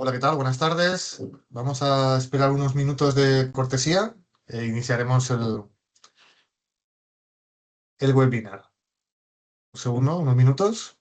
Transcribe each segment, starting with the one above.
Hola, ¿qué tal? Buenas tardes. Vamos a esperar unos minutos de cortesía e iniciaremos el webinar. Un segundo, unos minutos.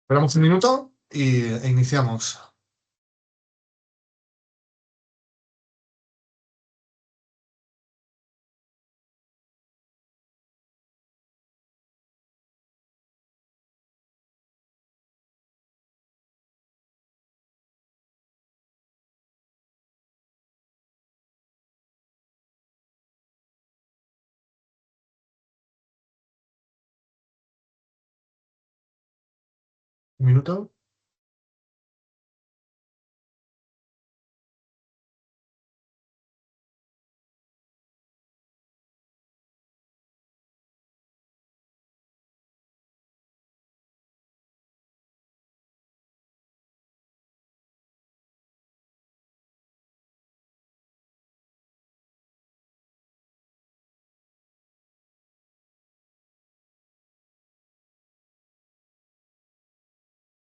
Esperamos un minuto e iniciamos. Un minuto.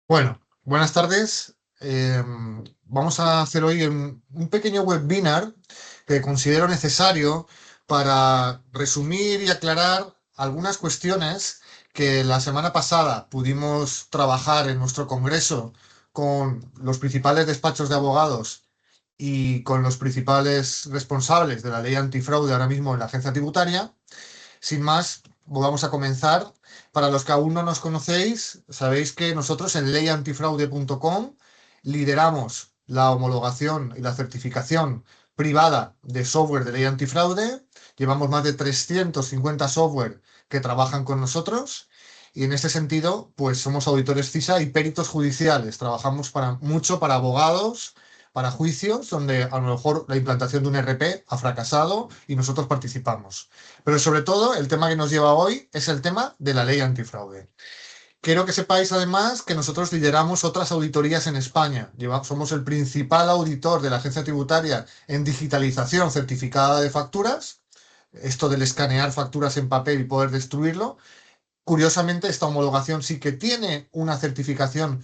Bueno, buenas tardes. Vamos a hacer hoy un pequeño webinar que considero necesario para resumir y aclarar algunas cuestiones que la semana pasada pudimos trabajar en nuestro congreso con los principales despachos de abogados y con los principales responsables de la ley antifraude ahora mismo en la agencia tributaria. Sin más, vamos a comenzar. Para los que aún no nos conocéis, sabéis que nosotros en leyantifraude.com lideramos la homologación y la certificación privada de software de ley antifraude. Llevamos más de 350 software que trabajan con nosotros y en este sentido, pues somos auditores CISA y peritos judiciales. Trabajamos mucho para abogados, para juicios, donde a lo mejor la implantación de un RP ha fracasado y nosotros participamos. Pero sobre todo, el tema que nos lleva hoy es el tema de la ley antifraude. Quiero que sepáis además que nosotros lideramos otras auditorías en España. Somos el principal auditor de la agencia tributaria en digitalización certificada de facturas. Esto del escanear facturas en papel y poder destruirlo. Curiosamente, esta homologación sí que tiene una certificación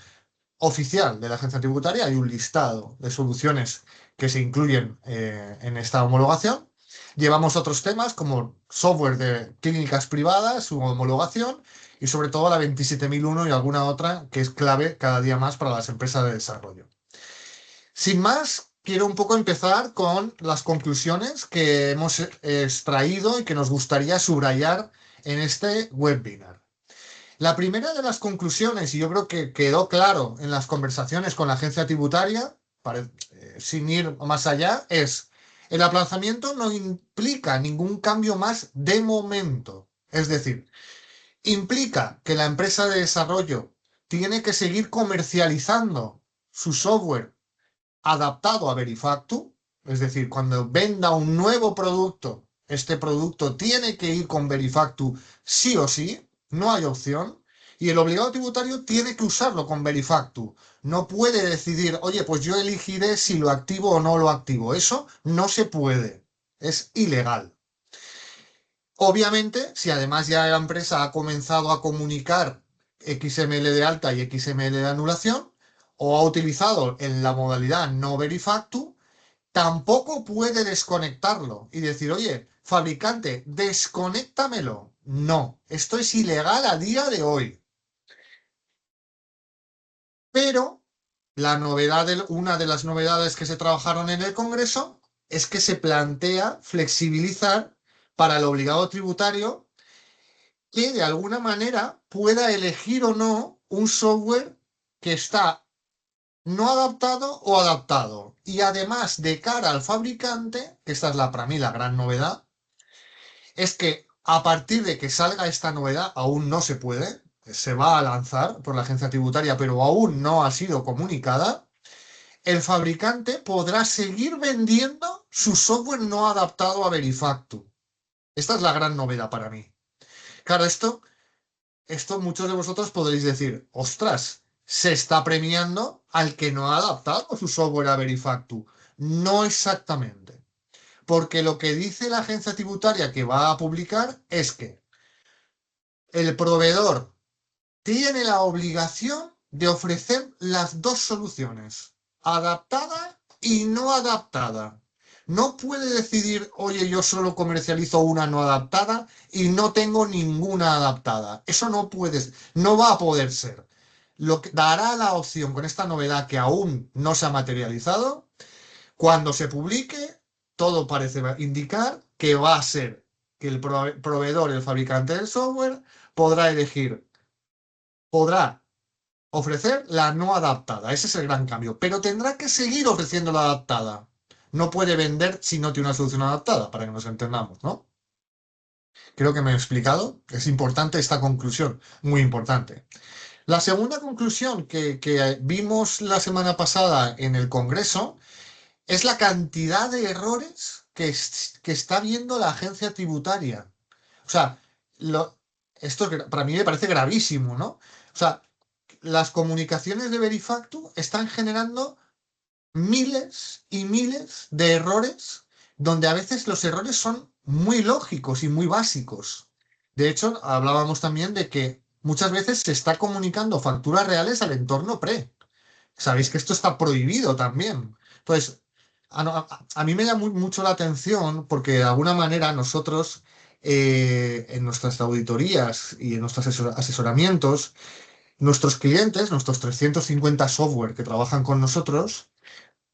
oficial de la agencia tributaria. Hay un listado de soluciones que se incluyen en esta homologación. Llevamos otros temas como software de clínicas privadas, su homologación y sobre todo la 27001 y alguna otra que es clave cada día más para las empresas de desarrollo. Sin más, quiero un poco empezar con las conclusiones que hemos extraído y que nos gustaría subrayar en este webinar. La primera de las conclusiones, y yo creo que quedó claro en las conversaciones con la agencia tributaria, sin ir más allá, es el aplazamiento no implica ningún cambio más de momento. Es decir, implica que la empresa de desarrollo tiene que seguir comercializando su software adaptado a Verifactu, es decir, cuando venda un nuevo producto, este producto tiene que ir con Verifactu sí o sí, no hay opción, y el obligado tributario tiene que usarlo con Verifactu. No puede decidir, oye, pues yo elegiré si lo activo o no lo activo. Eso no se puede, es ilegal. Obviamente, si además ya la empresa ha comenzado a comunicar XML de alta y XML de anulación, o ha utilizado en la modalidad no Verifactu, tampoco puede desconectarlo y decir, oye, fabricante, desconéctamelo. No, esto es ilegal a día de hoy. Pero una de las novedades que se trabajaron en el Congreso es que se plantea flexibilizar para el obligado tributario que de alguna manera pueda elegir o no un software que está no adaptado o adaptado. Y además, de cara al fabricante, que esta es para mí la gran novedad, es que a partir de que salga esta novedad, aún no se puede, se va a lanzar por la agencia tributaria, pero aún no ha sido comunicada, el fabricante podrá seguir vendiendo su software no adaptado a Verifactu. Esta es la gran novedad para mí. Claro, esto muchos de vosotros podréis decir, ostras, se está premiando al que no ha adaptado su software a Verifactu. No exactamente, porque lo que dice la agencia tributaria que va a publicar es que el proveedor tiene la obligación de ofrecer las dos soluciones, adaptada y no adaptada. No puede decidir, oye, yo solo comercializo una no adaptada y no tengo ninguna adaptada. Eso no puede, no va a poder ser. Lo que dará la opción con esta novedad que aún no se ha materializado, cuando se publique, todo parece indicar que va a ser que el proveedor, el fabricante del software, podrá elegir, podrá ofrecer la no adaptada. Ese es el gran cambio. Pero tendrá que seguir ofreciendo la adaptada. No puede vender si no tiene una solución adaptada, para que nos entendamos, ¿no? Creo que me he explicado. Es importante esta conclusión, muy importante. La segunda conclusión que vimos la semana pasada en el Congreso es la cantidad de errores que está viendo la agencia tributaria. O sea, esto para mí me parece gravísimo, ¿no? O sea, las comunicaciones de Verifactu están generando miles y miles de errores, donde a veces los errores son muy lógicos y muy básicos. De hecho, hablábamos también de que muchas veces se está comunicando facturas reales al entorno pre. Sabéis que esto está prohibido también. Entonces, a mí me llama mucho la atención porque de alguna manera nosotros en nuestras auditorías y en nuestros asesoramientos, nuestros clientes, nuestros 350 software que trabajan con nosotros,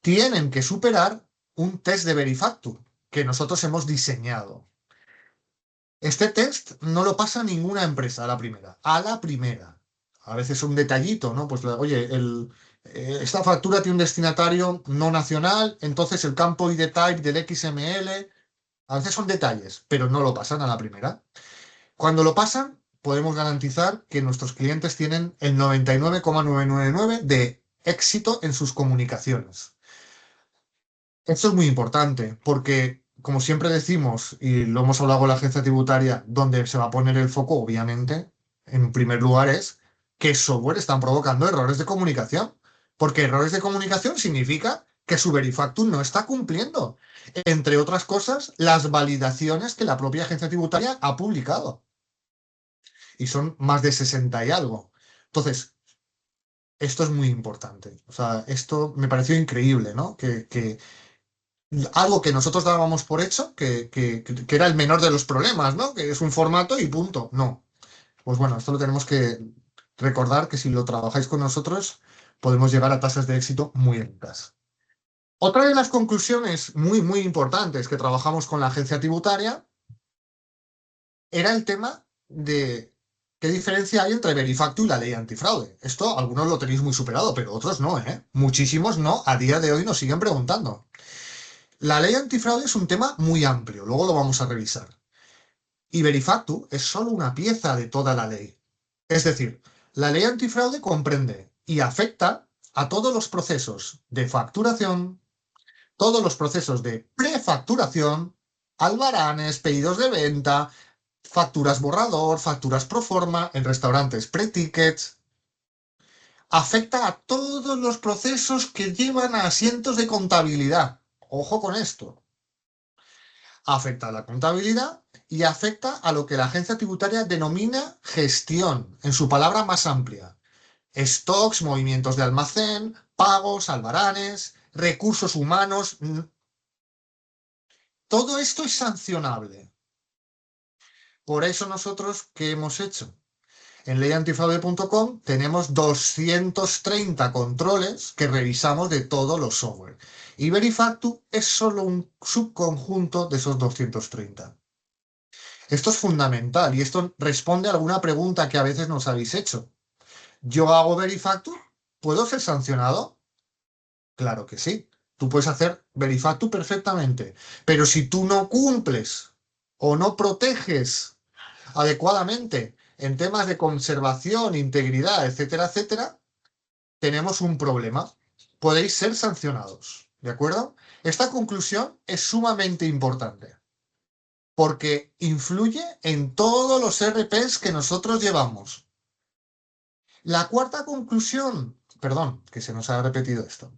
tienen que superar un test de Verifactu que nosotros hemos diseñado. Este test no lo pasa ninguna empresa a la primera. A la primera. A veces un detallito, ¿no? Pues, oye, esta factura tiene un destinatario no nacional, entonces el campo ID type del XML, a veces son detalles, pero no lo pasan a la primera. Cuando lo pasan, podemos garantizar que nuestros clientes tienen el 99,999 de éxito en sus comunicaciones. Esto es muy importante porque, como siempre decimos, y lo hemos hablado con la agencia tributaria, donde se va a poner el foco, obviamente, en primer lugar es qué software están provocando errores de comunicación. Porque errores de comunicación significa que su Verifactum no está cumpliendo, entre otras cosas, las validaciones que la propia agencia tributaria ha publicado. Y son más de 60 y algo. Entonces, esto es muy importante. O sea, esto me pareció increíble, ¿no? Que algo que nosotros dábamos por hecho, que era el menor de los problemas, ¿no? Que es un formato y punto. No. Pues bueno, esto lo tenemos que recordar que si lo trabajáis con nosotros, podemos llegar a tasas de éxito muy altas. Otra de las conclusiones muy, muy importantes que trabajamos con la agencia tributaria era el tema de qué diferencia hay entre Verifactu y la ley antifraude. Esto algunos lo tenéis muy superado, pero otros no, ¿eh? Muchísimos no. A día de hoy nos siguen preguntando. La ley antifraude es un tema muy amplio, luego lo vamos a revisar. Y Verifactu es solo una pieza de toda la ley. Es decir, la ley antifraude comprende y afecta a todos los procesos de facturación, todos los procesos de prefacturación, albaranes, pedidos de venta, facturas borrador, facturas pro forma en restaurantes pre-tickets. Afecta a todos los procesos que llevan a asientos de contabilidad. Ojo con esto. Afecta a la contabilidad y afecta a lo que la agencia tributaria denomina gestión, en su palabra más amplia. Stocks, movimientos de almacén, pagos, albaranes, recursos humanos. Todo esto es sancionable. Por eso nosotros, ¿qué hemos hecho? En leyantifraude.com tenemos 230 controles que revisamos de todos los software. Y Verifactu es solo un subconjunto de esos 230. Esto es fundamental y esto responde a alguna pregunta que a veces nos habéis hecho. ¿Yo hago Verifactu? ¿Puedo ser sancionado? Claro que sí. Tú puedes hacer Verifactu perfectamente. Pero si tú no cumples o no proteges adecuadamente en temas de conservación, integridad, etcétera, etcétera, tenemos un problema. Podéis ser sancionados. ¿De acuerdo? Esta conclusión es sumamente importante. porque influye en todos los RPs que nosotros llevamos. La cuarta conclusión, perdón, que se nos ha repetido esto.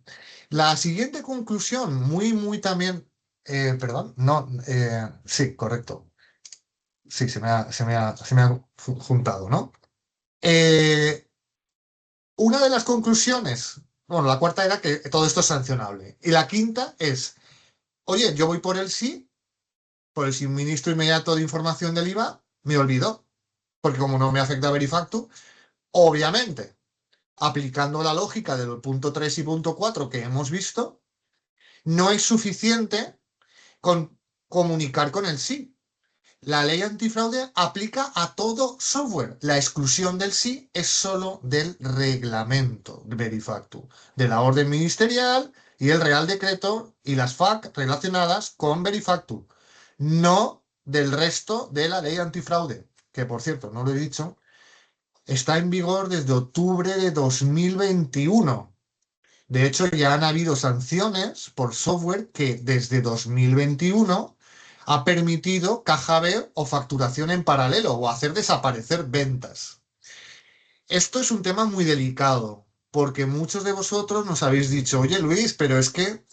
La siguiente conclusión, muy también, perdón, no, sí, correcto. Sí, se me ha juntado, ¿no? Eh, una de las conclusiones, bueno, la cuarta era que todo esto es sancionable. Y la quinta es, oye, yo voy por el sí, por el suministro inmediato de información del IVA, me olvido, porque como no me afecta a Verifactu, obviamente, aplicando la lógica del punto 3 y punto 4 que hemos visto, no es suficiente con comunicar con el sí. La ley antifraude aplica a todo software. La exclusión del sí es solo del reglamento Verifactu, de la orden ministerial y el Real Decreto y las FAC relacionadas con Verifactu, no del resto de la ley antifraude, que por cierto, no lo he dicho, está en vigor desde octubre de 2021. De hecho, ya han habido sanciones por software que desde 2021 ha permitido caja B o facturación en paralelo o hacer desaparecer ventas. Esto es un tema muy delicado porque muchos de vosotros nos habéis dicho, oye Luis, pero es que,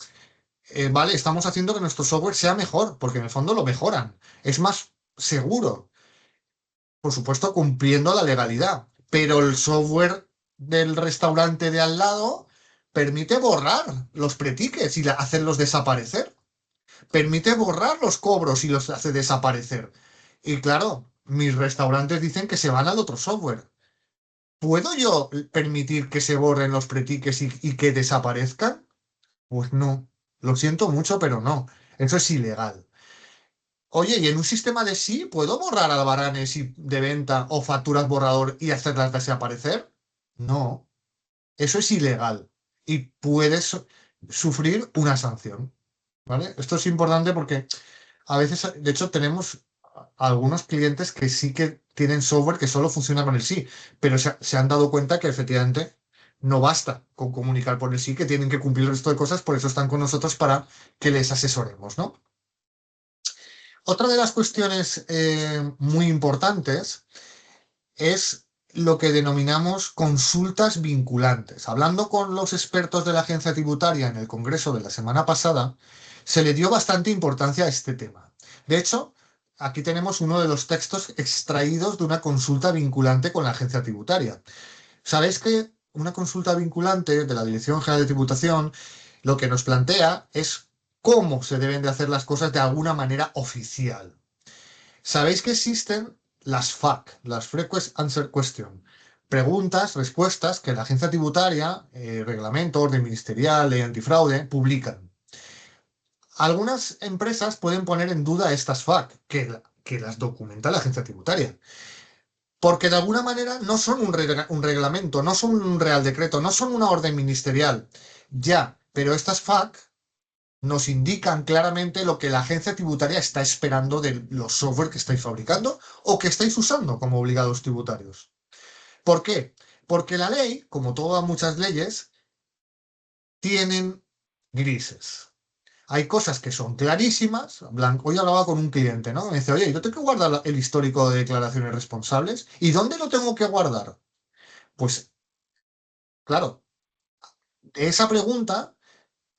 vale, estamos haciendo que nuestro software sea mejor, porque en el fondo lo mejoran. Es más seguro, por supuesto, cumpliendo la legalidad, pero el software del restaurante de al lado permite borrar los pretiques y hacerlos desaparecer. Permite borrar los cobros y los hace desaparecer. Y claro, mis restaurantes dicen que se van al otro software. ¿Puedo yo permitir que se borren los pretiques y que desaparezcan? Pues no. Lo siento mucho, pero no. Eso es ilegal. Oye, ¿y en un sistema de sí puedo borrar albaranes de venta o facturas borrador y hacerlas desaparecer? No. Eso es ilegal y puedes sufrir una sanción. ¿Vale? Esto es importante porque a veces, de hecho, tenemos algunos clientes que sí que tienen software que solo funciona con el sí, pero se han dado cuenta que efectivamente no basta con comunicar por el sí, que tienen que cumplir el resto de cosas, por eso están con nosotros para que les asesoremos, ¿no? Otra de las cuestiones muy importantes es lo que denominamos consultas vinculantes. Hablando con los expertos de la agencia tributaria en el congreso de la semana pasada, se le dio bastante importancia a este tema. De hecho, aquí tenemos uno de los textos extraídos de una consulta vinculante con la agencia tributaria. Sabéis que una consulta vinculante de la Dirección General de Tributación lo que nos plantea es cómo se deben de hacer las cosas de alguna manera oficial. Sabéis que existen las FAQ, las Frequent Answer Question, preguntas, respuestas que la agencia tributaria, reglamento, orden ministerial, ley antifraude, publican. Algunas empresas pueden poner en duda estas FAQ, que las documenta la agencia tributaria, porque de alguna manera no son un reglamento, no son un real decreto, no son una orden ministerial. Ya, pero estas FAQ nos indican claramente lo que la agencia tributaria está esperando de los software que estáis fabricando o que estáis usando como obligados tributarios. ¿Por qué? Porque la ley, como todas muchas leyes, tienen grises. Hay cosas que son clarísimas. Hoy hablaba con un cliente, ¿no? Me dice, oye, yo tengo que guardar el histórico de declaraciones responsables. ¿Y dónde lo tengo que guardar? Pues, claro, de esa pregunta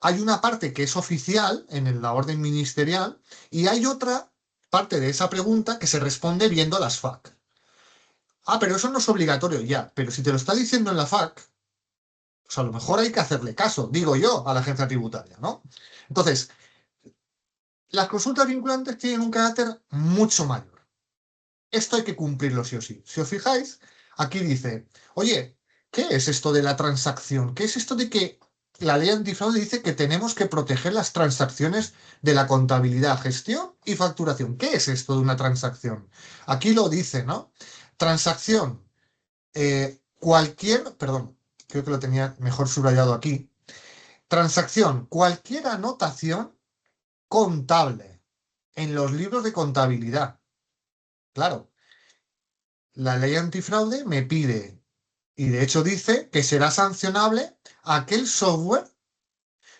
hay una parte que es oficial en la orden ministerial y hay otra parte de esa pregunta que se responde viendo las FAQ. Ah, pero eso no es obligatorio ya, pero si te lo está diciendo en la FAQ, pues a lo mejor hay que hacerle caso, digo yo, a la agencia tributaria, ¿no? Entonces, las consultas vinculantes tienen un carácter mucho mayor. Esto hay que cumplirlo sí o sí. Si os fijáis, aquí dice, oye, ¿qué es esto de la transacción? ¿Qué es esto de que la ley antifraude dice que tenemos que proteger las transacciones de la contabilidad, gestión y facturación? ¿Qué es esto de una transacción? Aquí lo dice, ¿no? Transacción, perdón, creo que lo tenía mejor subrayado aquí. Transacción, cualquier anotación contable en los libros de contabilidad. Claro, la ley antifraude me pide, y de hecho dice que será sancionable aquel software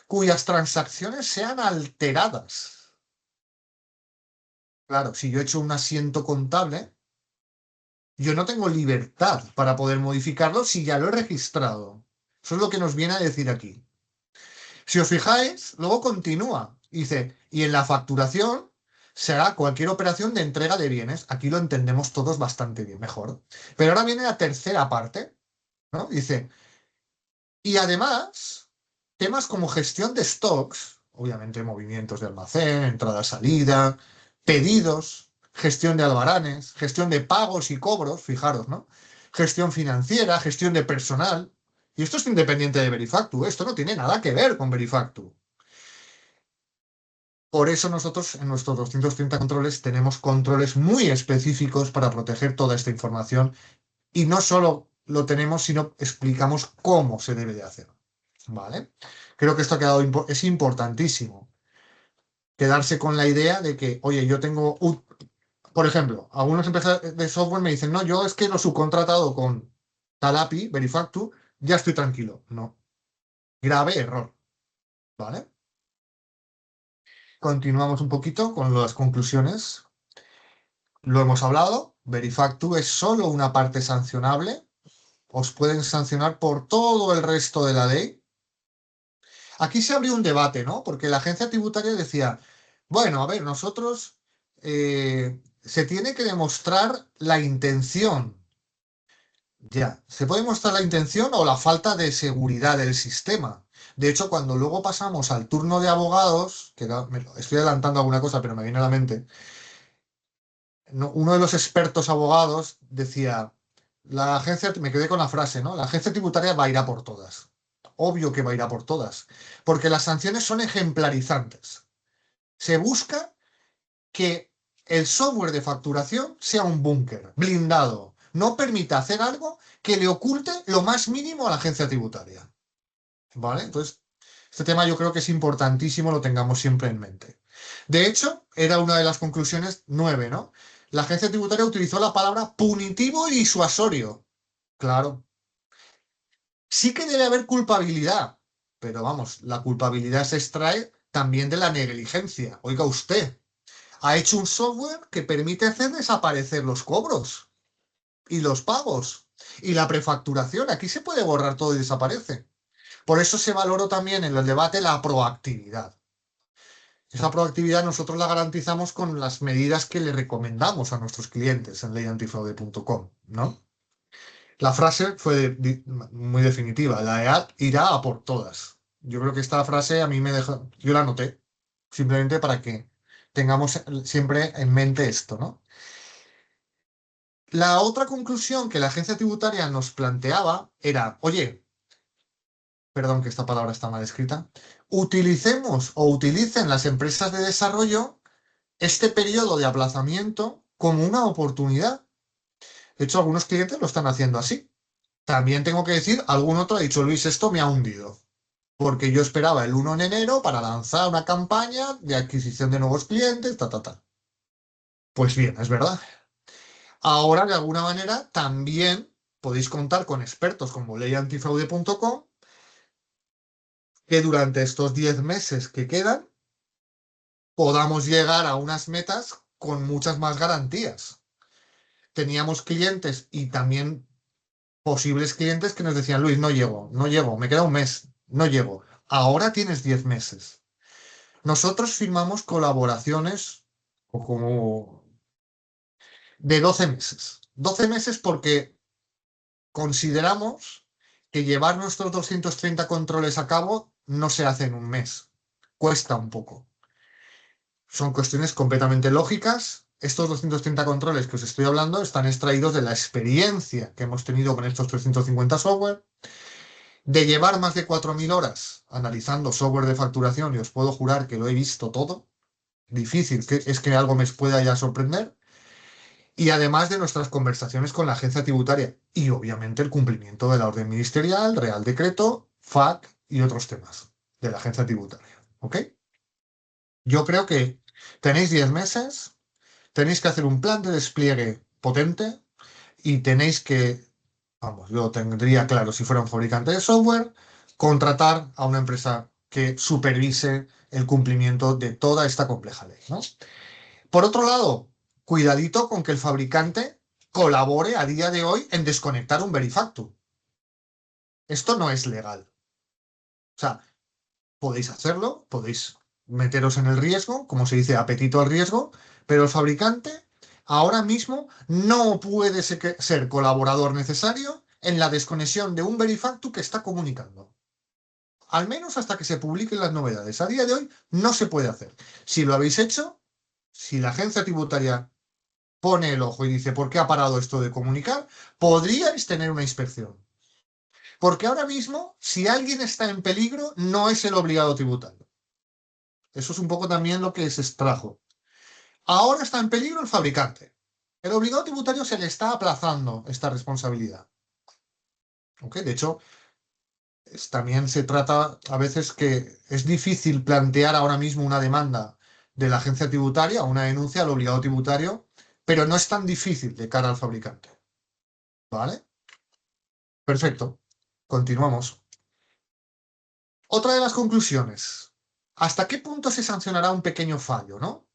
cuyas transacciones sean alteradas. Claro, si yo he hecho un asiento contable, yo no tengo libertad para poder modificarlo si ya lo he registrado. Eso es lo que nos viene a decir aquí. Si os fijáis, luego continúa. Dice, y en la facturación se hará cualquier operación de entrega de bienes. Aquí lo entendemos todos bastante bien, mejor. Pero ahora viene la tercera parte, ¿no? Dice, y además, temas como gestión de stocks, obviamente movimientos de almacén, entrada-salida, pedidos, gestión de albaranes, gestión de pagos y cobros, fijaros, ¿no? Gestión financiera, gestión de personal. Y esto es independiente de Verifactu, esto no tiene nada que ver con Verifactu. Por eso nosotros en nuestros 230 controles tenemos controles muy específicos para proteger toda esta información y no solo lo tenemos, sino explicamos cómo se debe de hacer. ¿Vale? Creo que esto ha quedado es importantísimo. Quedarse con la idea de que, oye, yo tengo, por ejemplo, algunas empresas de software me dicen, no, yo es que lo subcontratado con tal API, Verifactu, ya estoy tranquilo. No, grave error. ¿Vale? Continuamos un poquito con las conclusiones. Lo hemos hablado, Verifactu es solo una parte sancionable. Os pueden sancionar por todo el resto de la ley. Aquí se abrió un debate, ¿no? Porque la agencia tributaria decía, bueno, a ver, nosotros se tiene que demostrar la intención. Ya, se puede mostrar la intención o la falta de seguridad del sistema. De hecho, cuando luego pasamos al turno de abogados, estoy adelantando alguna cosa, pero me viene a la mente, uno de los expertos abogados decía, la agencia, me quedé con la frase, ¿no? La agencia tributaria va a ir a por todas. Obvio que va a ir a por todas, porque las sanciones son ejemplarizantes. Se busca que el software de facturación sea un búnker, blindado, no permita hacer algo que le oculte lo más mínimo a la agencia tributaria. ¿Vale? Entonces, este tema yo creo que es importantísimo, lo tengamos siempre en mente. De hecho, era una de las conclusiones 9, ¿no? La agencia tributaria utilizó la palabra punitivo y disuasorio. Claro, sí que debe haber culpabilidad, pero vamos, la culpabilidad se extrae también de la negligencia. Oiga usted, ha hecho un software que permite hacer desaparecer los cobros y los pagos y la prefacturación. Aquí se puede borrar todo y desaparece. Por eso se valoró también en el debate la proactividad. Esa proactividad nosotros la garantizamos con las medidas que le recomendamos a nuestros clientes en leyantifraude.com, ¿no? La frase fue muy definitiva. La EAT irá a por todas. Yo creo que esta frase a mí me deja, yo la anoté, simplemente para que tengamos siempre en mente esto, ¿no? La otra conclusión que la agencia tributaria nos planteaba era, oye, perdón que esta palabra está mal escrita, utilicemos o utilicen las empresas de desarrollo este periodo de aplazamiento como una oportunidad. De hecho, algunos clientes lo están haciendo así. También tengo que decir, algún otro ha dicho, Luis, esto me ha hundido, porque yo esperaba el 1 de enero para lanzar una campaña de adquisición de nuevos clientes, ta, ta, ta. Pues bien, es verdad. Ahora, de alguna manera, también podéis contar con expertos como leyantifraude.com que durante estos 10 meses que quedan podamos llegar a unas metas con muchas más garantías. Teníamos clientes y también posibles clientes que nos decían, Luis, no llego, no llego, me queda un mes, no llego. Ahora tienes 10 meses. Nosotros firmamos colaboraciones o como de 12 meses. 12 meses porque consideramos que llevar nuestros 230 controles a cabo no se hace en un mes. Cuesta un poco. Son cuestiones completamente lógicas. Estos 230 controles que os estoy hablando están extraídos de la experiencia que hemos tenido con estos 350 software, de llevar más de 4.000 horas analizando software de facturación, y os puedo jurar que lo he visto todo. Difícil es que algo me pueda ya sorprender. Y además de nuestras conversaciones con la agencia tributaria y obviamente el cumplimiento de la orden ministerial, Real Decreto, FAC y otros temas de la agencia tributaria. ¿Ok? Yo creo que tenéis 10 meses, tenéis que hacer un plan de despliegue potente y tenéis que, vamos, yo tendría claro si fuera un fabricante de software, contratar a una empresa que supervise el cumplimiento de toda esta compleja ley, ¿no? Por otro lado, cuidadito con que el fabricante colabore a día de hoy en desconectar un Verifactu. Esto no es legal. O sea, podéis hacerlo, podéis meteros en el riesgo, como se dice, apetito al riesgo, pero el fabricante ahora mismo no puede ser colaborador necesario en la desconexión de un Verifactu que está comunicando. Al menos hasta que se publiquen las novedades. A día de hoy no se puede hacer. Si lo habéis hecho, si la agencia tributaria pone el ojo y dice, ¿por qué ha parado esto de comunicar? Podríais tener una inspección. Porque ahora mismo, si alguien está en peligro, no es el obligado tributario. Eso es un poco también lo que se extrajo. Ahora está en peligro el fabricante. El obligado tributario se le está aplazando esta responsabilidad. ¿Ok? De hecho, también se trata a veces que es difícil plantear ahora mismo una demanda de la agencia tributaria, una denuncia al obligado tributario, pero no es tan difícil de cara al fabricante. ¿Vale? Perfecto. Continuamos. Otra de las conclusiones. ¿Hasta qué punto se sancionará un pequeño fallo, no?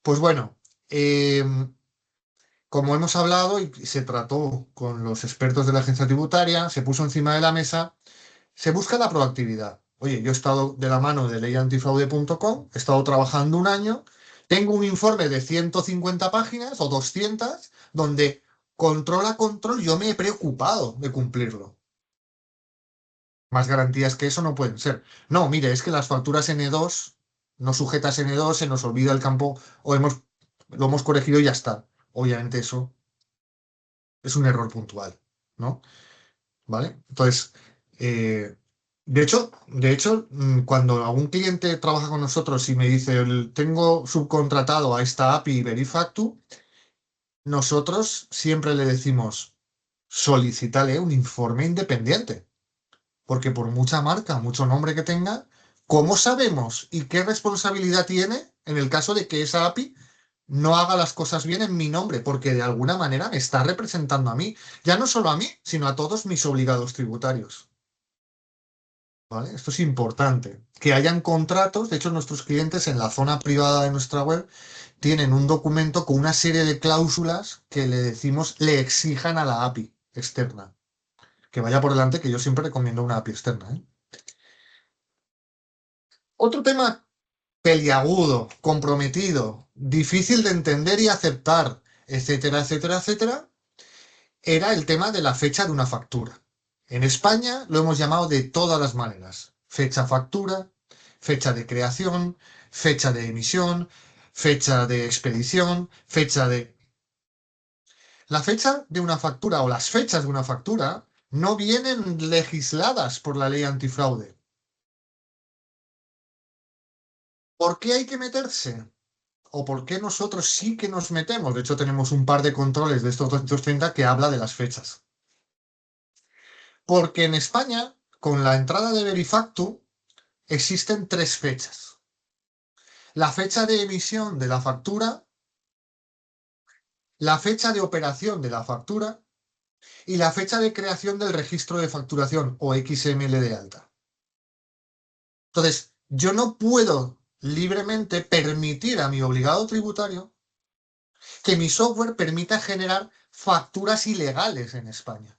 Pues bueno, como hemos hablado y se trató con los expertos de la agencia tributaria, se puso encima de la mesa, se busca la proactividad. Oye, yo he estado de la mano de leyantifraude.com, he estado trabajando un año, tengo un informe de 150 páginas o 200 donde control a control yo me he preocupado de cumplirlo. Más garantías que eso no pueden ser. No, mire, es que las facturas N2, no sujetas N2, se nos olvida el campo o lo hemos corregido y ya está. Obviamente eso es un error puntual, ¿no? ¿Vale? Entonces, eh, cuando algún cliente trabaja con nosotros y me dice, tengo subcontratado a esta API Verifactu, nosotros siempre le decimos, solicítale un informe independiente. Porque por mucha marca, mucho nombre que tenga, ¿cómo sabemos y qué responsabilidad tiene en el caso de que esa API no haga las cosas bien en mi nombre? Porque de alguna manera me está representando a mí, ya no solo a mí, sino a todos mis obligados tributarios. ¿Vale? Esto es importante. Que hayan contratos, de hecho nuestros clientes en la zona privada de nuestra web tienen un documento con una serie de cláusulas que le decimos, le exijan a la API externa. Que vaya por delante que yo siempre recomiendo una API externa, ¿eh? Otro tema peliagudo, comprometido, difícil de entender y aceptar, etcétera, etcétera, etcétera, era el tema de la fecha de una factura. En España lo hemos llamado de todas las maneras. Fecha factura, fecha de creación, fecha de emisión, fecha de expedición, fecha de... La fecha de una factura o las fechas de una factura no vienen legisladas por la ley antifraude. ¿Por qué hay que meterse? ¿O por qué nosotros sí que nos metemos? De hecho, tenemos un par de controles de estos 230 que habla de las fechas. Porque en España, con la entrada de Verifactu, existen tres fechas. La fecha de emisión de la factura, la fecha de operación de la factura y la fecha de creación del registro de facturación o XML de alta. Entonces, yo no puedo libremente permitir a mi obligado tributario que mi software permita generar facturas ilegales en España.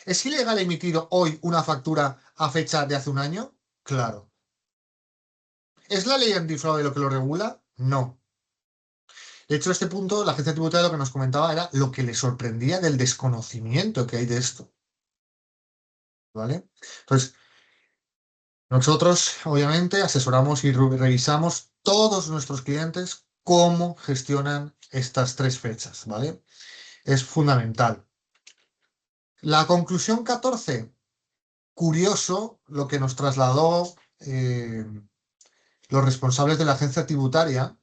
¿Es ilegal emitir hoy una factura a fecha de hace un año? Claro. ¿Es la ley antifraude lo que lo regula? No. De hecho, a este punto, la agencia tributaria lo que nos comentaba era lo que le sorprendía del desconocimiento que hay de esto. ¿Vale? Entonces, nosotros, obviamente, asesoramos y revisamos todos nuestros clientes cómo gestionan estas tres fechas, ¿vale? Es fundamental. La conclusión 14, curioso lo que nos trasladó los responsables de la agencia tributaria,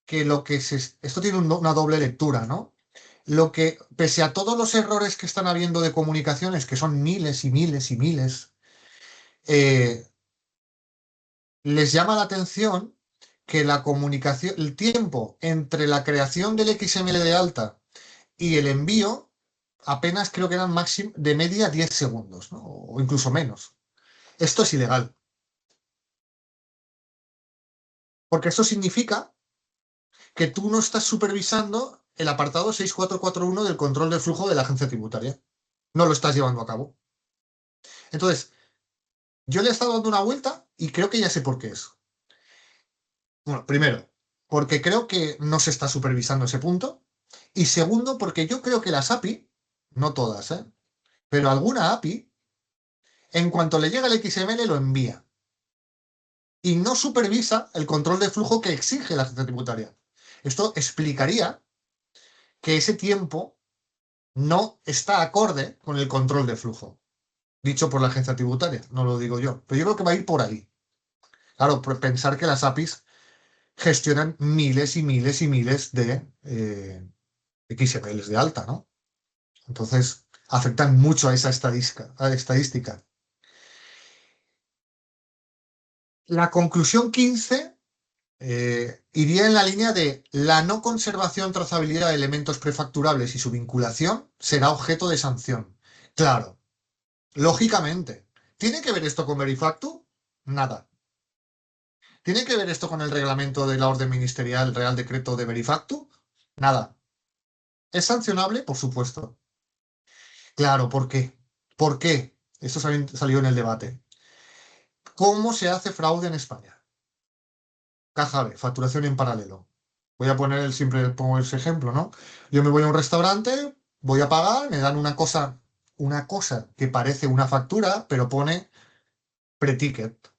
que lo que esto tiene una doble lectura, ¿no? Lo que, pese a todos los errores que están habiendo de comunicaciones, que son miles y miles y miles, eh, les llama la atención que la comunicación, el tiempo entre la creación del XML de alta y el envío, apenas creo que eran máximo de media 10 segundos, ¿no? O incluso menos. Esto es ilegal, porque esto significa que tú no estás supervisando el apartado 6441 del control del flujo de la agencia tributaria. No lo estás llevando a cabo. Entonces, yo le he estado dando una vuelta y creo que ya sé por qué es. Bueno, primero, porque creo que no se está supervisando ese punto. Y segundo, porque yo creo que las API, no todas, pero alguna API, en cuanto le llega el XML, lo envía. Y no supervisa el control de flujo que exige la agencia tributaria. Esto explicaría que ese tiempo no está acorde con el control de flujo, dicho por la agencia tributaria, no lo digo yo. Pero yo creo que va a ir por ahí. Claro, por pensar que las APIs gestionan miles y miles y miles de XMLs de alta, ¿no? Entonces, afectan mucho a esa estadística. La conclusión 15 iría en la línea de la no conservación trazabilidad de elementos prefacturables y su vinculación será objeto de sanción. Claro, lógicamente. ¿Tiene que ver esto con Verifactu? Nada. ¿Tiene que ver esto con el reglamento de la orden ministerial, Real Decreto de Verifactu? Nada. ¿Es sancionable? Por supuesto. Claro, ¿por qué? ¿Por qué? Esto salió en el debate. ¿Cómo se hace fraude en España? Caja B, facturación en paralelo. Voy a poner siempre pongo ese ejemplo, ¿no? Yo me voy a un restaurante, voy a pagar, me dan una cosa que parece una factura, pero pone pre-ticket.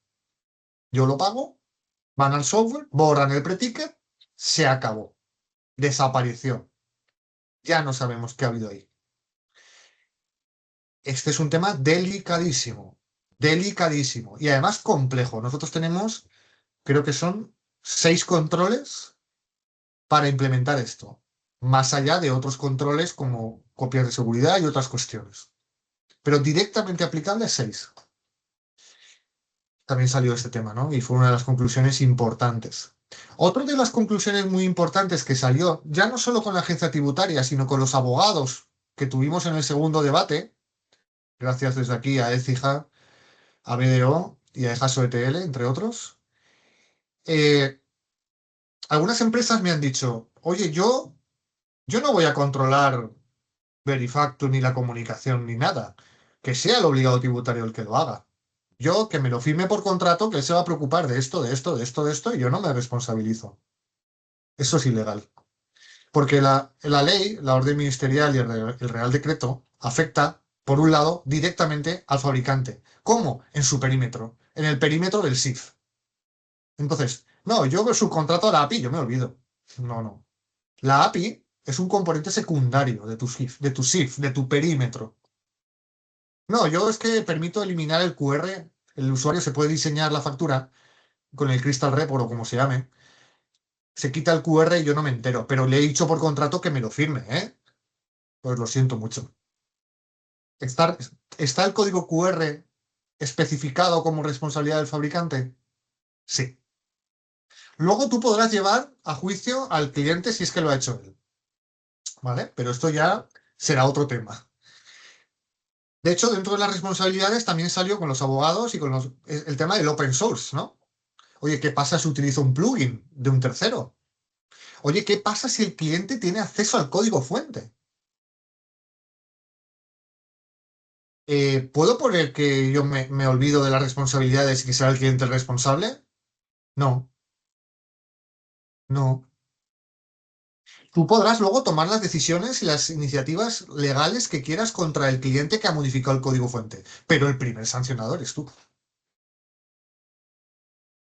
Yo lo pago, van al software, borran el pre-ticket, se acabó. Desapareció. Ya no sabemos qué ha habido ahí. Este es un tema delicadísimo, delicadísimo y además complejo. Nosotros tenemos, creo que son 6 controles para implementar esto, más allá de otros controles como copias de seguridad y otras cuestiones. Pero directamente aplicable 6. También salió este tema, ¿no? Y fue una de las conclusiones importantes. Otra de las conclusiones muy importantes que salió, ya no solo con la agencia tributaria, sino con los abogados que tuvimos en el segundo debate, gracias desde aquí a Écija, a BDO y a Ejaso ETL, entre otros, eh, algunas empresas me han dicho, oye, yo no voy a controlar Verifactu ni la comunicación ni nada, que sea el obligado tributario el que lo haga. Yo que me lo firme por contrato, que él se va a preocupar de esto, de esto, de esto, de esto, y yo no me responsabilizo. Eso es ilegal. Porque la ley, la orden ministerial y el Real Decreto afecta, por un lado, directamente al fabricante. ¿Cómo? En su perímetro, en el perímetro del SIF. Entonces, no, yo subcontrato a la API, yo me olvido. No, no. La API es un componente secundario de tu SIF, de tu SIF, de tu perímetro. No, yo es que permito eliminar el QR. El usuario se puede diseñar la factura con el Crystal Report o como se llame. Se quita el QR y yo no me entero, pero le he dicho por contrato que me lo firme, ¿eh? Pues lo siento mucho. ¿Está el código QR especificado como responsabilidad del fabricante? Sí. Luego tú podrás llevar a juicio al cliente si es que lo ha hecho él, ¿vale? Pero esto ya será otro tema. De hecho, dentro de las responsabilidades también salió con los abogados y con el tema del open source, ¿no? Oye, ¿qué pasa si utilizo un plugin de un tercero? Oye, ¿qué pasa si el cliente tiene acceso al código fuente? ¿Puedo poner que yo me olvido de las responsabilidades y que sea el cliente el responsable? No, no. Tú podrás luego tomar las decisiones y las iniciativas legales que quieras contra el cliente que ha modificado el código fuente, pero el primer sancionador eres tú,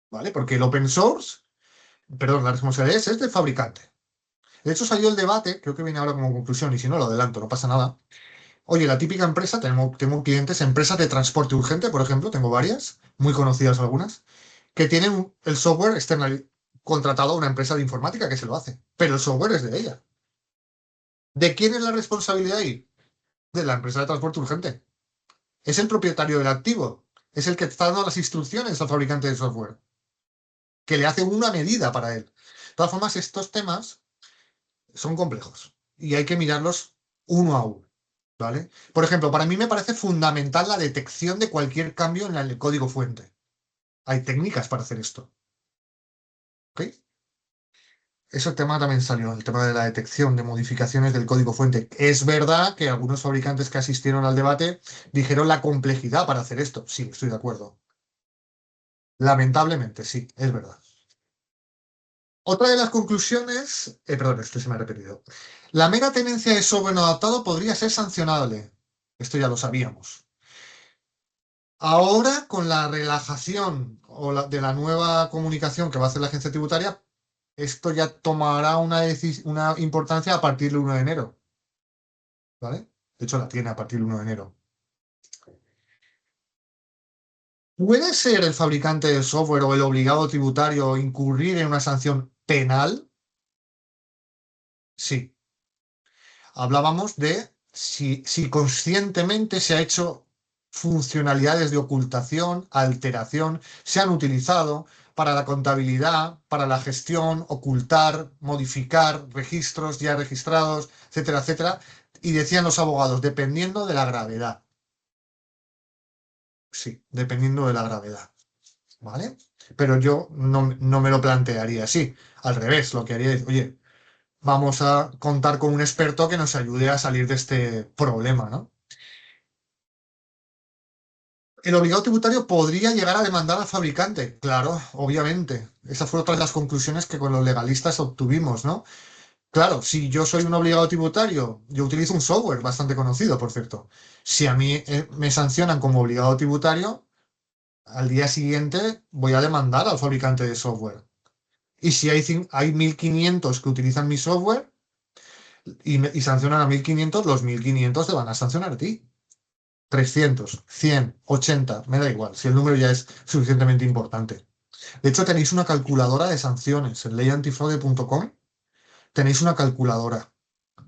¿vale? Porque el open source, perdón, la responsabilidad es del fabricante. De hecho, salió el debate, creo que viene ahora como conclusión, y si no lo adelanto, no pasa nada. Oye, la típica empresa, tengo clientes, empresas de transporte urgente, por ejemplo, tengo varias, muy conocidas algunas, que tienen el software contratado a una empresa de informática que se lo hace, pero el software es de ella. ¿De quién es la responsabilidad ahí? De la empresa de transporte urgente. Es el propietario del activo, es el que está dando las instrucciones al fabricante de software, que le hace una medida para él. De todas formas, estos temas son complejos y hay que mirarlos uno a uno. ¿Vale? Por ejemplo, para mí me parece fundamental la detección de cualquier cambio en el código fuente. Hay técnicas para hacer esto. ¿Ok? Ese tema también salió, el tema de la detección de modificaciones del código fuente. Es verdad que algunos fabricantes que asistieron al debate dijeron la complejidad para hacer esto. Sí, estoy de acuerdo. Lamentablemente, sí, es verdad. Otra de las conclusiones, perdón, esto se me ha repetido. La mera tenencia de software no adaptado podría ser sancionable. Esto ya lo sabíamos. Ahora, con la relajación de la nueva comunicación que va a hacer la agencia tributaria, esto ya tomará una importancia a partir del 1 de enero, ¿vale? De hecho, la tiene a partir del 1 de enero. ¿Puede ser el fabricante del software o el obligado tributario incurrir en una sanción penal? Sí. Hablábamos de si conscientemente se ha hecho funcionalidades de ocultación, alteración, se han utilizado para la contabilidad, para la gestión, ocultar, modificar registros ya registrados, etcétera, etcétera. Y decían los abogados, dependiendo de la gravedad. Sí, dependiendo de la gravedad. ¿Vale? Pero yo no me lo plantearía así. Al revés, lo que haría es, oye, vamos a contar con un experto que nos ayude a salir de este problema, ¿no? El obligado tributario podría llegar a demandar al fabricante, claro, obviamente. Esa fue otra de las conclusiones que con los legalistas obtuvimos, ¿no? Claro, si yo soy un obligado tributario, yo utilizo un software bastante conocido, por cierto. Si a mí me sancionan como obligado tributario, al día siguiente voy a demandar al fabricante de software. Y si hay 1.500 que utilizan mi software y sancionan a 1.500, los 1.500 te van a sancionar a ti. 300, 100, 80, me da igual, si el número ya es suficientemente importante. De hecho, tenéis una calculadora de sanciones en leyantifraude.com. Tenéis una calculadora.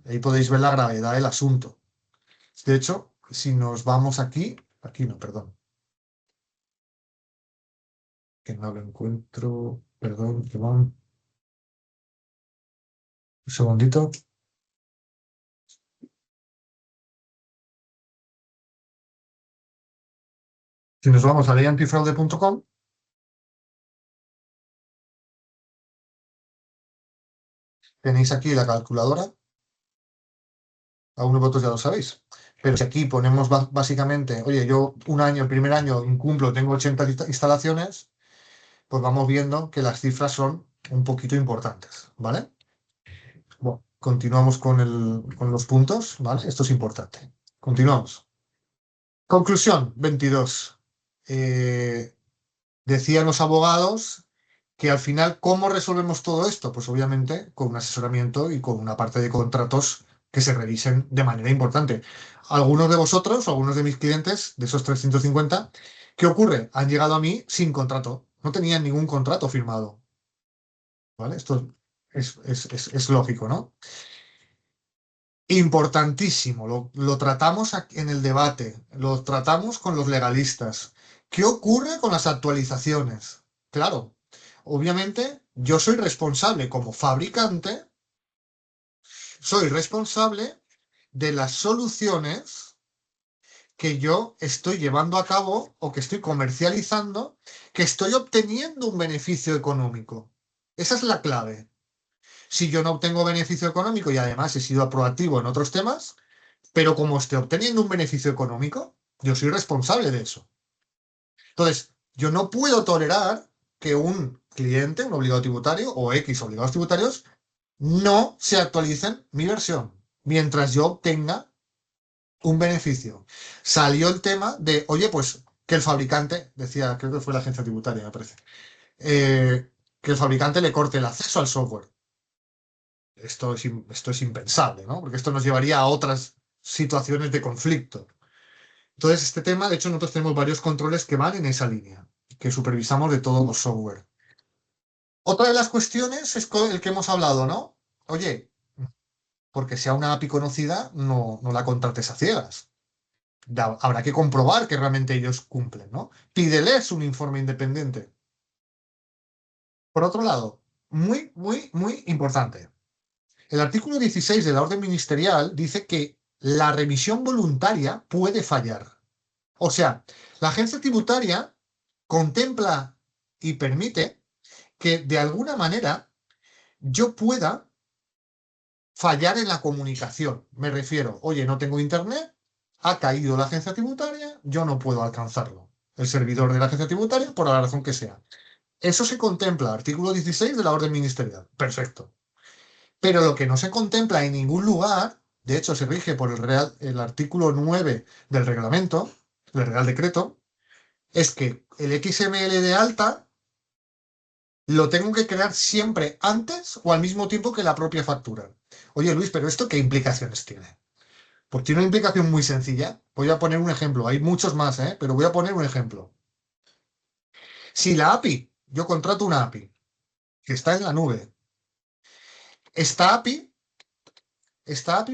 Ahí podéis ver la gravedad del asunto. De hecho, si nos vamos aquí no, perdón, que no lo encuentro, perdón, que van, un segundito. Si nos vamos a leyantifraude.com, tenéis aquí la calculadora. Algunos votos ya lo sabéis. Pero si aquí ponemos básicamente, oye, yo un año, el primer año incumplo, tengo 80 instalaciones, pues vamos viendo que las cifras son un poquito importantes, ¿vale? Bueno, continuamos con los puntos, ¿vale? Esto es importante. Continuamos. Conclusión 22. Eh, Decían los abogados que al final, ¿cómo resolvemos todo esto? Pues obviamente con un asesoramiento y con una parte de contratos que se revisen de manera importante. Algunos de vosotros, algunos de mis clientes, de esos 350, ¿qué ocurre? Han llegado a mí sin contrato. No tenían ningún contrato firmado, ¿vale? Esto es lógico, ¿no? Importantísimo, lo tratamos en el debate, lo tratamos con los legalistas. ¿Qué ocurre con las actualizaciones? Claro, obviamente yo soy responsable como fabricante, soy responsable de las soluciones que yo estoy llevando a cabo o que estoy comercializando, que estoy obteniendo un beneficio económico. Esa es la clave. Si yo no obtengo beneficio económico y además he sido proactivo en otros temas, pero como esté obteniendo un beneficio económico, yo soy responsable de eso. Entonces, yo no puedo tolerar que un cliente, un obligado tributario o X obligados tributarios, no se actualicen mi versión mientras yo obtenga un beneficio. Salió el tema de, oye, pues que el fabricante, decía, creo que fue la agencia tributaria, me parece, que el fabricante le corte el acceso al software. Esto es impensable, ¿no? Porque esto nos llevaría a otras situaciones de conflicto. Entonces, este tema, de hecho, nosotros tenemos varios controles que van en esa línea, que supervisamos de todos los software. Otra de las cuestiones es el que hemos hablado, ¿no? Oye, porque sea una API conocida, no la contrates a ciegas. Habrá que comprobar que realmente ellos cumplen, ¿no? Pídeles un informe independiente. Por otro lado, muy, muy, muy importante. El artículo 16 de la orden ministerial dice que la revisión voluntaria puede fallar. O sea, la agencia tributaria contempla y permite que de alguna manera yo pueda fallar en la comunicación. Me refiero, oye, no tengo internet, ha caído la agencia tributaria, yo no puedo alcanzarlo. El servidor de la agencia tributaria, por la razón que sea. Eso se contempla, artículo 16 de la orden ministerial. Perfecto. Pero lo que no se contempla en ningún lugar, de hecho se rige por el artículo 9 del reglamento, del Real Decreto, es que el XML de alta lo tengo que crear siempre antes o al mismo tiempo que la propia factura. Oye, Luis, pero ¿esto qué implicaciones tiene? Pues tiene una implicación muy sencilla. Voy a poner un ejemplo. Hay muchos más, ¿eh? Pero voy a poner un ejemplo. Si la API, yo contrato una API que está en la nube, esta API,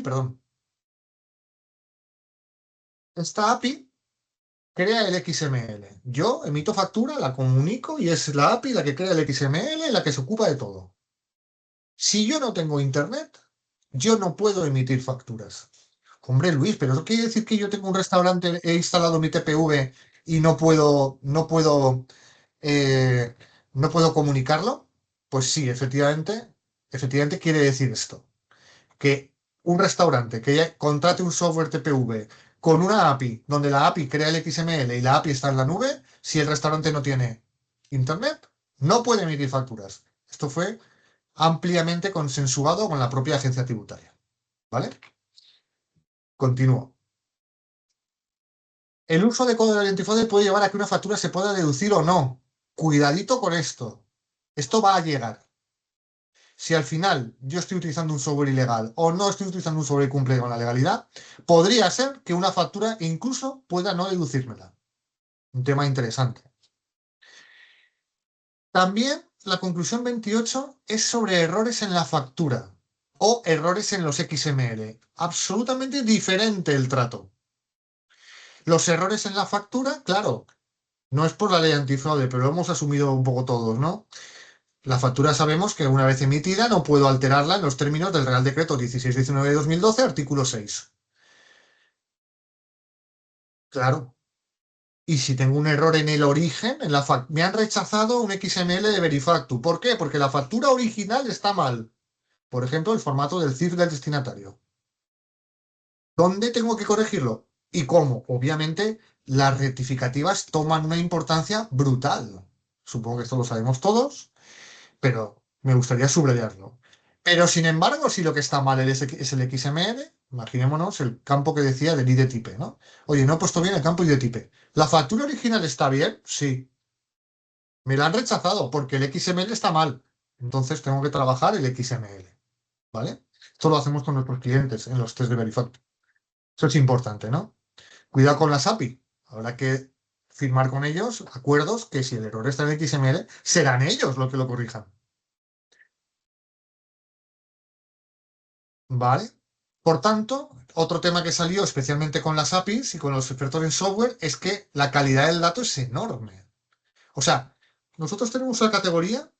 perdón, esta API crea el XML. Yo emito factura, la comunico y es la API la que crea el XML, la que se ocupa de todo. Si yo no tengo internet, yo no puedo emitir facturas. Hombre, Luis, pero eso quiere decir que yo tengo un restaurante, he instalado mi TPV y eh, no puedo comunicarlo. Pues sí, efectivamente quiere decir esto, que un restaurante que ya contrate un software TPV con una API, donde la API crea el XML y la API está en la nube, si el restaurante no tiene internet, no puede emitir facturas. Esto fue ampliamente consensuado con la propia agencia tributaria. ¿Vale? Continúo. El uso de código identificador puede llevar a que una factura se pueda deducir o no. Cuidadito con esto. Esto va a llegar. Si al final yo estoy utilizando un software ilegal o no estoy utilizando un software que cumple con la legalidad, podría ser que una factura incluso pueda no deducírmela. Un tema interesante. También la conclusión 28 es sobre errores en la factura o errores en los XML. Absolutamente diferente el trato. Los errores en la factura, claro, no es por la ley antifraude, pero lo hemos asumido un poco todos, ¿no? La factura sabemos que una vez emitida no puedo alterarla en los términos del Real Decreto 1619 de 2012, artículo 6. Claro. Y si tengo un error en el origen, me han rechazado un XML de Verifactu. ¿Por qué? Porque la factura original está mal. Por ejemplo, el formato del CIF del destinatario. ¿Dónde tengo que corregirlo? ¿Y cómo? Obviamente, las rectificativas toman una importancia brutal. Supongo que esto lo sabemos todos, pero me gustaría subrayarlo. Pero sin embargo, si lo que está mal es el XML, imaginémonos el campo que decía del IDType, ¿no? Oye, no he puesto bien el campo IDType. ¿La factura original está bien? Sí. Me la han rechazado porque el XML está mal. Entonces tengo que trabajar el XML, ¿vale? Esto lo hacemos con nuestros clientes en los test de Verifacto. Eso es importante, ¿no? Cuidado con las API. Habrá que firmar con ellos acuerdos que si el error está en XML, serán ellos los que lo corrijan. ¿Vale? Por tanto, otro tema que salió especialmente con las APIs y con los expertos en software es que la calidad del dato es enorme. O sea, nosotros tenemos una categoría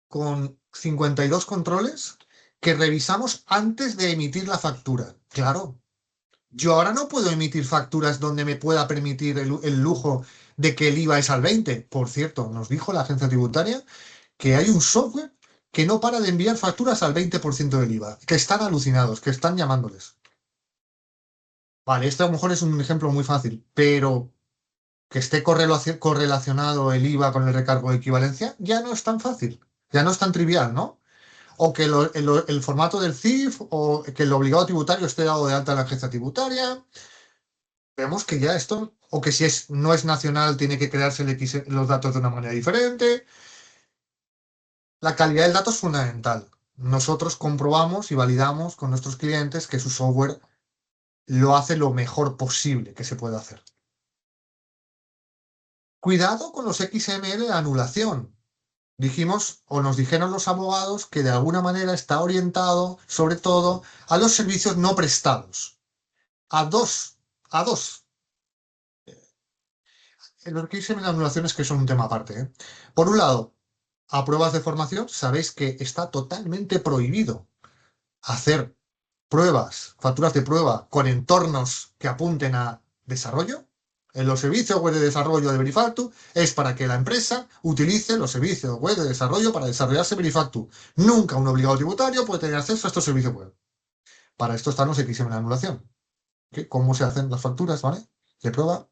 con 52 controles que revisamos antes de emitir la factura. Claro, yo ahora no puedo emitir facturas donde me pueda permitir el lujo de que el IVA es al 20. Por cierto, nos dijo la agencia tributaria que hay un software que no para de enviar facturas al 20% del IVA, que están alucinados, que están llamándoles. Vale, este a lo mejor es un ejemplo muy fácil, pero que esté correlacionado el IVA con el recargo de equivalencia ya no es tan fácil, ya no es tan trivial, ¿no? O que el formato del CIF o que el obligado tributario esté dado de alta en la agencia tributaria. Vemos que ya esto, o que si no es nacional, tiene que crearse los datos de una manera diferente. La calidad del dato es fundamental. Nosotros comprobamos y validamos con nuestros clientes que su software lo hace lo mejor posible que se puede hacer. Cuidado con los XML de anulación. Dijimos o nos dijeron los abogados que de alguna manera está orientado sobre todo a los servicios no prestados. A dos. Los XML de anulación es que son un tema aparte, ¿eh? Por un lado, a pruebas de formación, sabéis que está totalmente prohibido hacer pruebas, facturas de prueba con entornos que apunten a desarrollo. en los servicios web de desarrollo de Verifactu es para que la empresa utilice los servicios web de desarrollo para desarrollarse Verifactu. Nunca un obligado tributario puede tener acceso a estos servicios web. Para esto están los XML de anulación. ¿Cómo se hacen las facturas, ¿vale? De prueba.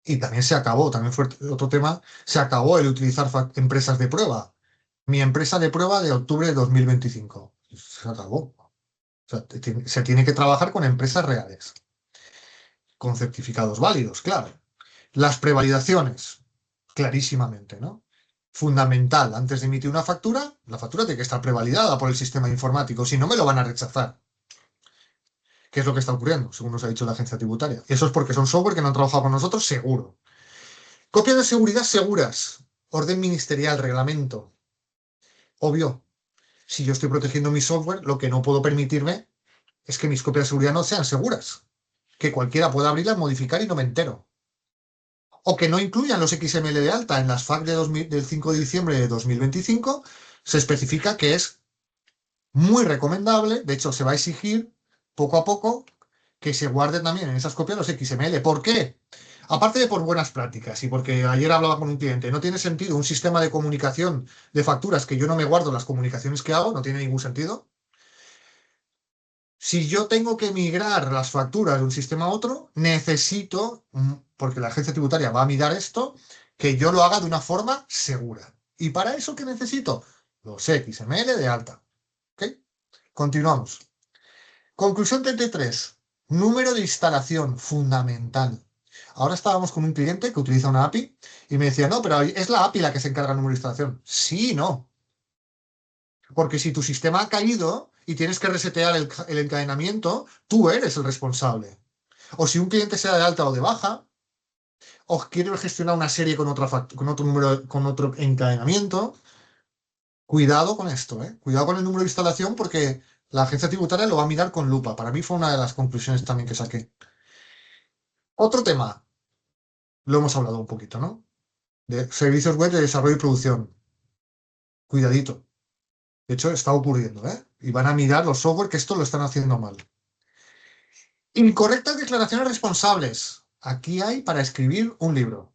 Y también se acabó, también fue otro tema, se acabó el utilizar empresas de prueba. Mi empresa de prueba de octubre de 2025. Se acabó. O sea, se tiene que trabajar con empresas reales, con certificados válidos, claro. Las prevalidaciones, clarísimamente, ¿no? Fundamental, antes de emitir una factura, la factura tiene que estar prevalidada por el sistema informático, si no me lo van a rechazar. ¿Qué es lo que está ocurriendo, según nos ha dicho la agencia tributaria? Y eso es porque son software que no han trabajado con nosotros, seguro. Copias de seguridad seguras, orden ministerial, reglamento. Obvio, si yo estoy protegiendo mi software, lo que no puedo permitirme es que mis copias de seguridad no sean seguras. Que cualquiera pueda abrirlas, modificar y no me entero. O que no incluyan los XML de alta en las FAQ del 5 de diciembre de 2025, se especifica que es muy recomendable, de hecho se va a exigir poco a poco que se guarden también en esas copias los XML. ¿Por qué? Aparte de por buenas prácticas y porque ayer hablaba con un cliente, no tiene sentido un sistema de comunicación de facturas que yo no me guardo las comunicaciones que hago, no tiene ningún sentido. Si yo tengo que migrar las facturas de un sistema a otro, necesito, porque la agencia tributaria va a mirar esto, que yo lo haga de una forma segura. ¿Y para eso qué necesito? Los XML de alta. ¿Ok? Continuamos. Conclusión 33. Número de instalación, fundamental. Ahora estábamos con un cliente que utiliza una API y me decía, no, pero es la API la que se encarga del número de instalación. Sí, no. Porque si tu sistema ha caído y tienes que resetear el encadenamiento, tú eres el responsable. O si un cliente se da de alta o de baja, o quiere gestionar una serie con, con otro número, con otro encadenamiento, cuidado con esto, ¿eh? Cuidado con el número de instalación porque la agencia tributaria lo va a mirar con lupa. Para mí fue una de las conclusiones también que saqué. Otro tema, lo hemos hablado un poquito, ¿no? De servicios web de desarrollo y producción. Cuidadito. De hecho, está ocurriendo, ¿eh? Y van a mirar los software que esto lo están haciendo mal. Incorrectas declaraciones responsables. Aquí hay para escribir un libro.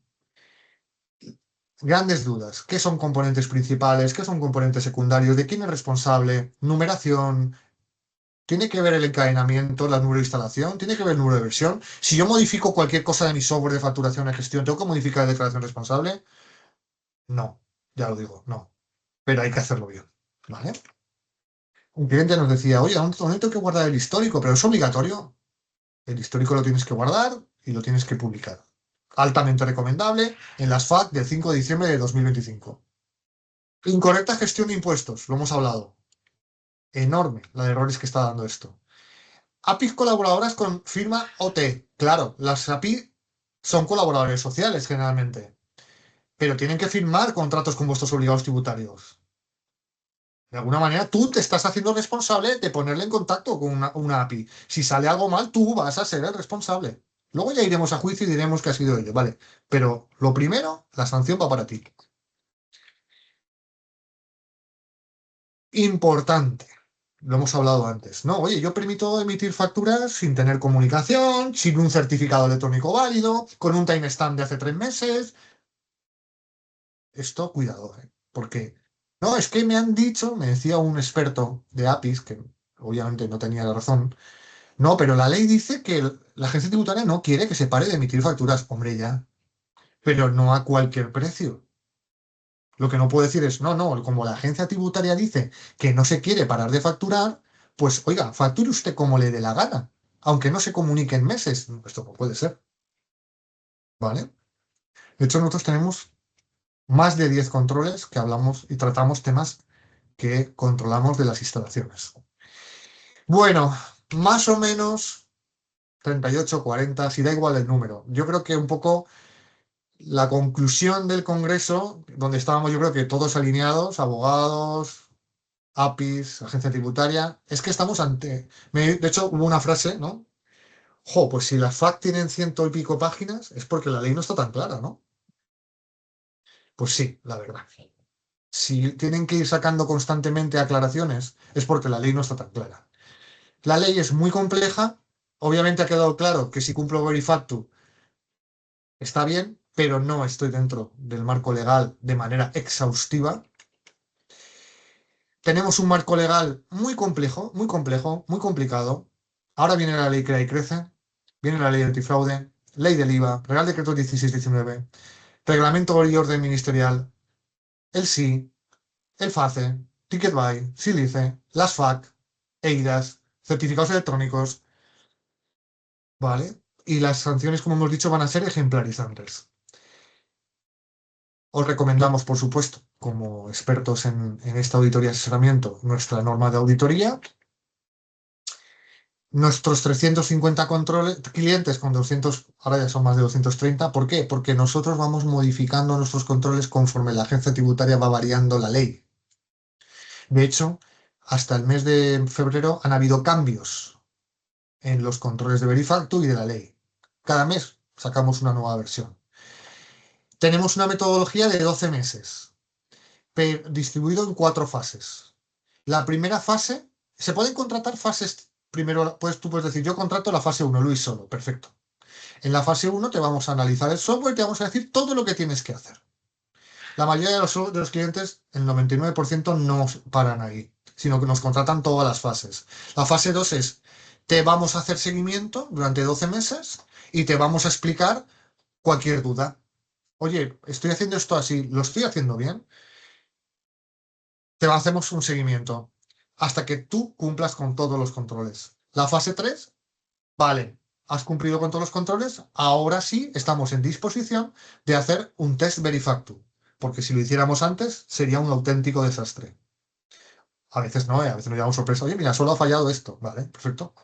Grandes dudas. ¿Qué son componentes principales? ¿Qué son componentes secundarios? ¿De quién es responsable? Numeración. ¿Tiene que ver el encadenamiento, la número de instalación? ¿Tiene que ver el número de versión? Si yo modifico cualquier cosa de mi software de facturación y gestión, ¿tengo que modificar la declaración responsable? No, ya lo digo, no. Pero hay que hacerlo bien, ¿vale? Un cliente nos decía, oye, ¿dónde tengo que guardar el histórico? Pero es obligatorio. El histórico lo tienes que guardar y lo tienes que publicar. Altamente recomendable en las FAQ del 5 de diciembre de 2025. Incorrecta gestión de impuestos, lo hemos hablado. Enorme la de errores que está dando esto. APIs colaboradoras con firma OT. Claro, las API son colaboradores sociales generalmente, pero tienen que firmar contratos con vuestros obligados tributarios. De alguna manera, tú te estás haciendo responsable de ponerle en contacto con una API. Si sale algo mal, tú vas a ser el responsable. Luego ya iremos a juicio y diremos que ha sido ello, ¿vale? Pero lo primero, la sanción va para ti. Importante. Lo hemos hablado antes. No, oye, yo permito emitir facturas sin tener comunicación, sin un certificado electrónico válido, con un timestamp de hace 3 meses. Esto, cuidado, ¿eh? Porque, no, es que me han dicho, me decía un experto de APIs, que obviamente no tenía la razón. No, pero la ley dice que la agencia tributaria no quiere que se pare de emitir facturas. Hombre, ya. Pero no a cualquier precio. Lo que no puedo decir es, no, no, como la agencia tributaria dice que no se quiere parar de facturar, pues oiga, facture usted como le dé la gana, aunque no se comunique en meses. Esto no puede ser, ¿vale? De hecho, nosotros tenemos más de 10 controles que hablamos y tratamos temas que controlamos de las instalaciones. Bueno, más o menos 38, 40, si da igual el número. Yo creo que un poco la conclusión del Congreso, donde estábamos yo creo que todos alineados, abogados, APIs, agencia tributaria, es que estamos ante... De hecho, hubo una frase, ¿no? Jo, pues si las FAQ tienen ciento y pico páginas, es porque la ley no está tan clara, ¿no? Pues sí, la verdad. Si tienen que ir sacando constantemente aclaraciones, es porque la ley no está tan clara. La ley es muy compleja. Obviamente ha quedado claro que si cumplo Verifactu está bien, pero no estoy dentro del marco legal de manera exhaustiva. Tenemos un marco legal muy complejo, muy complicado. Ahora viene la ley Crea y Crece, viene la ley antifraude, ley del IVA, Real Decreto 1619, Reglamento y Orden Ministerial, el SI, el FACE, TicketBuy, Silice, las FAC, EIDAS, certificados electrónicos, ¿vale? Y las sanciones, como hemos dicho, van a ser ejemplarizantes. Os recomendamos, por supuesto, como expertos en esta auditoría y asesoramiento, nuestra norma de auditoría, nuestros 350 controles, clientes con 200, ahora ya son más de 230. ¿Por qué? Porque nosotros vamos modificando nuestros controles conforme la agencia tributaria va variando la ley. De hecho, hasta el mes de febrero han habido cambios en los controles de Verifactu y de la ley. Cada mes sacamos una nueva versión. Tenemos una metodología de 12 meses, distribuido en 4 fases. La primera fase, se pueden contratar fases, primero, pues tú puedes decir, yo contrato la fase 1, Luis solo, perfecto. En la fase 1 te vamos a analizar el software y te vamos a decir todo lo que tienes que hacer. La mayoría de los clientes, el 99%, no paran ahí, sino que nos contratan todas las fases. La fase 2 es, te vamos a hacer seguimiento durante 12 meses y te vamos a explicar cualquier duda. Oye, estoy haciendo esto así, ¿lo estoy haciendo bien? Te hacemos un seguimiento hasta que tú cumplas con todos los controles. La fase 3, vale, has cumplido con todos los controles, ahora sí estamos en disposición de hacer un test Verifactu, porque si lo hiciéramos antes sería un auténtico desastre. A veces no, a veces nos llevamos sorpresa. Oye, mira, solo ha fallado esto. Vale, perfecto.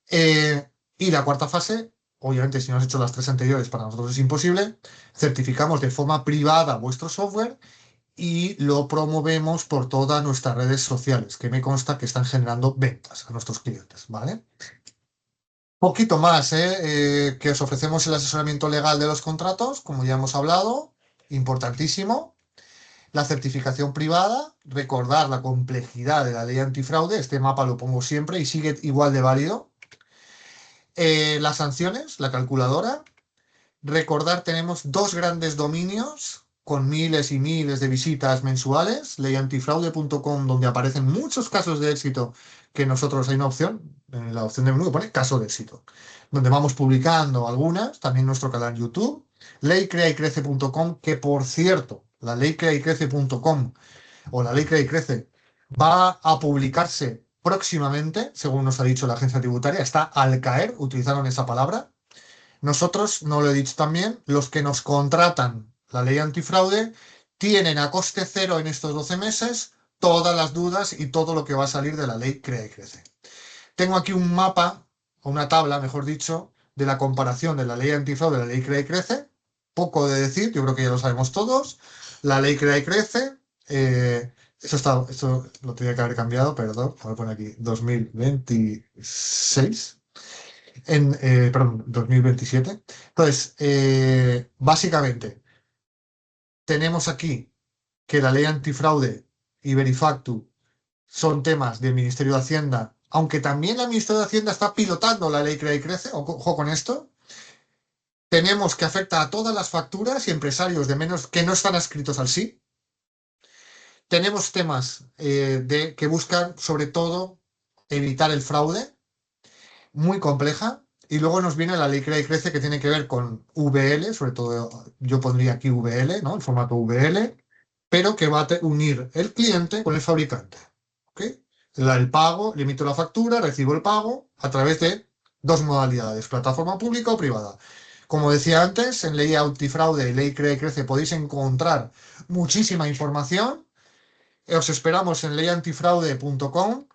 Y la cuarta fase, obviamente, si no has hecho las 3 anteriores, para nosotros es imposible. Certificamos de forma privada vuestro software y lo promovemos por todas nuestras redes sociales, que me consta que están generando ventas a nuestros clientes, ¿vale? Poquito más, que os ofrecemos el asesoramiento legal de los contratos, como ya hemos hablado, importantísimo. La certificación privada, recordar la complejidad de la ley antifraude, este mapa lo pongo siempre y sigue igual de válido. Las sanciones, la calculadora. Recordar, tenemos 2 grandes dominios con miles y miles de visitas mensuales, leyantifraude.com, donde aparecen muchos casos de éxito que nosotros hay una opción, en la opción de menú pone caso de éxito, donde vamos publicando algunas, también nuestro canal YouTube, leycreaycrece.com, que por cierto, la leycreaycrece.com o la ley Crea y Crece va a publicarse próximamente, según nos ha dicho la agencia tributaria, está al caer, utilizaron esa palabra. Nosotros, no lo he dicho también, los que nos contratan la ley antifraude tienen a coste cero en estos 12 meses todas las dudas y todo lo que va a salir de la ley Crea y Crece. Tengo aquí un mapa, o una tabla, mejor dicho, de la comparación de la ley antifraude y la ley Crea y Crece. Poco de decir, yo creo que ya lo sabemos todos. La ley Crea y Crece, esto lo tenía que haber cambiado, perdón, voy a poner aquí 2026 perdón, 2027. Entonces, básicamente, tenemos aquí que la ley antifraude y Verifactu son temas del Ministerio de Hacienda, aunque también el Ministerio de Hacienda está pilotando la ley Crea y Crece, ojo con esto. Tenemos que afecta a todas las facturas y empresarios de menos que no están adscritos al sí. Tenemos temas que buscan, sobre todo, evitar el fraude, muy compleja. Y luego nos viene la ley Crea y Crece que tiene que ver con VL, sobre todo yo pondría aquí VL, ¿no? El formato VL, pero que va a unir el cliente con el fabricante. ¿Ok? El pago, le emito la factura, recibo el pago a través de 2 modalidades, plataforma pública o privada. Como decía antes, en ley antifraude y ley Crea y Crece podéis encontrar muchísima información. Os esperamos en leyantifraude.com.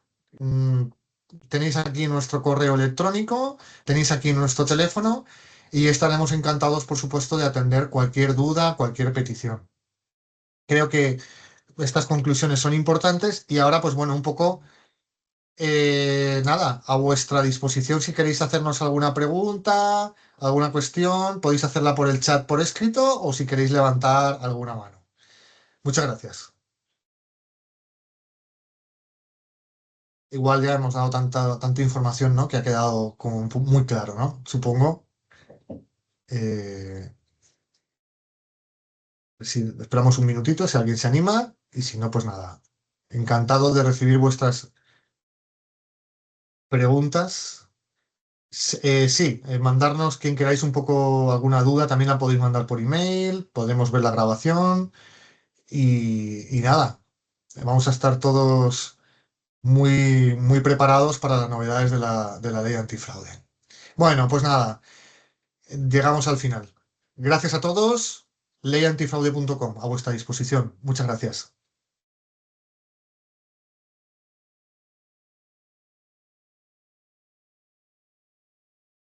Tenéis aquí nuestro correo electrónico, tenéis aquí nuestro teléfono y estaremos encantados, por supuesto, de atender cualquier duda, cualquier petición. Creo que estas conclusiones son importantes y ahora, pues bueno, un poco, nada, a vuestra disposición si queréis hacernos alguna pregunta, alguna cuestión, podéis hacerla por el chat por escrito o si queréis levantar alguna mano. Muchas gracias. Igual ya hemos dado tanta información, ¿no? Que ha quedado como muy claro, ¿no? Supongo. Eh, si esperamos un minutito, si alguien se anima, y si no, pues nada. Encantado de recibir vuestras preguntas. Sí, mandarnos quien queráis un poco alguna duda, también la podéis mandar por email, podemos ver la grabación y nada, vamos a estar todos muy, muy preparados para las novedades de la ley antifraude. Bueno, pues nada, llegamos al final. Gracias a todos, leyantifraude.com a vuestra disposición. Muchas gracias.